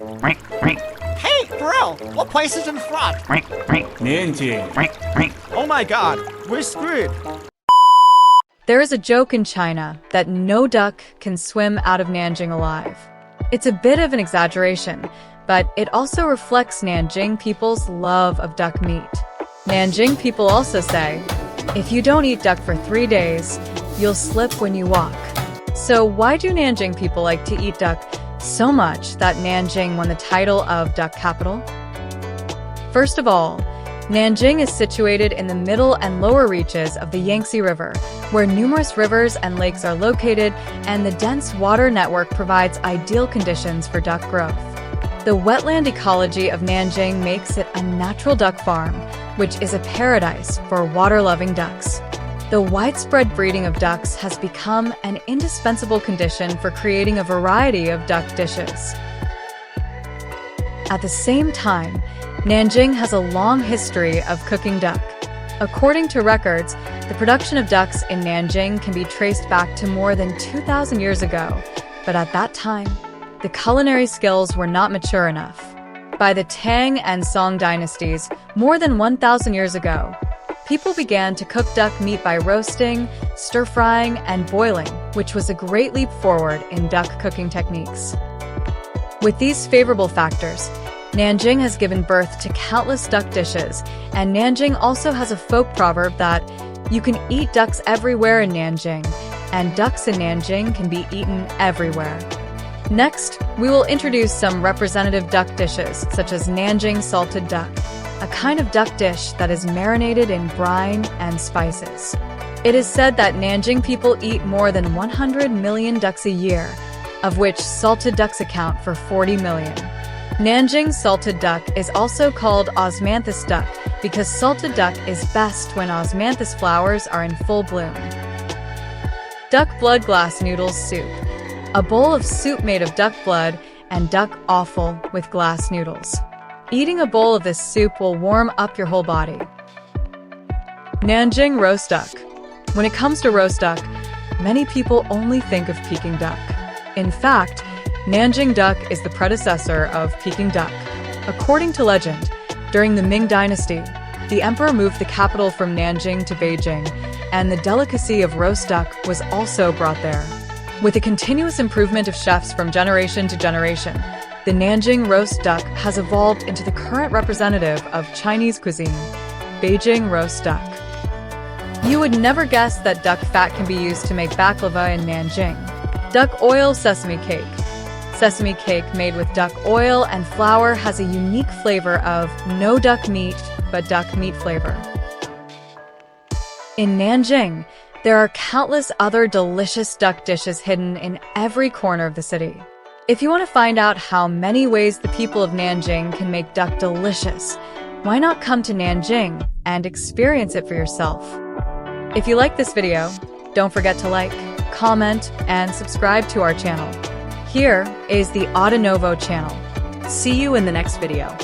Hey, bro, what place is in front? Nanjing. Oh my god, we're screwed. There is a joke in China that no duck can swim out of Nanjing alive. It's a bit of an exaggeration, but it also reflects Nanjing people's love of duck meat. Nanjing people also say, if you don't eat duck for 3 days, you'll slip when you walk. So why do Nanjing people like to eat duck so much that Nanjing won the title of duck capital? First of all, Nanjing is situated in the middle and lower reaches of the Yangtze River, where numerous rivers and lakes are located, and the dense water network provides ideal conditions for duck growth. The wetland ecology of Nanjing makes it a natural duck farm, which is a paradise for water-loving ducks. The widespread breeding of ducks has become an indispensable condition for creating a variety of duck dishes. At the same time, Nanjing has a long history of cooking duck. According to records, the production of ducks in Nanjing can be traced back to more than 2,000 years ago, but at that time, the culinary skills were not mature enough. By the Tang and Song dynasties, more than 1,000 years ago, people began to cook duck meat by roasting, stir-frying, and boiling, which was a great leap forward in duck cooking techniques. With these favorable factors, Nanjing has given birth to countless duck dishes, and Nanjing also has a folk proverb that you can eat ducks everywhere in Nanjing, and ducks in Nanjing can be eaten everywhere. Next, we will introduce some representative duck dishes, such as Nanjing salted duck, a kind of duck dish that is marinated in brine and spices. It is said that Nanjing people eat more than 100 million ducks a year, of which salted ducks account for 40 million. Nanjing salted duck is also called osmanthus duck because salted duck is best when osmanthus flowers are in full bloom. Duck blood glass noodles soup, a bowl of soup made of duck blood and duck offal with glass noodles. Eating a bowl of this soup will warm up your whole body. Nanjing roast duck. When it comes to roast duck, many people only think of Peking duck. In fact, Nanjing duck is the predecessor of Peking duck. According to legend, during the Ming Dynasty, the emperor moved the capital from Nanjing to Beijing, and the delicacy of roast duck was also brought there. With the continuous improvement of chefs from generation to generation, the Nanjing roast duck has evolved into the current representative of Chinese cuisine, Beijing roast duck. You would never guess that duck fat can be used to make baklava in Nanjing. Duck oil sesame cake. Sesame cake made with duck oil and flour has a unique flavor of no duck meat, but duck meat flavor. In Nanjing, there are countless other delicious duck dishes hidden in every corner of the city. If you want to find out how many ways the people of Nanjing can make duck delicious, why not come to Nanjing and experience it for yourself? If you like this video, don't forget to like, comment, and subscribe to our channel. Here is the Audinovo channel. See you in the next video.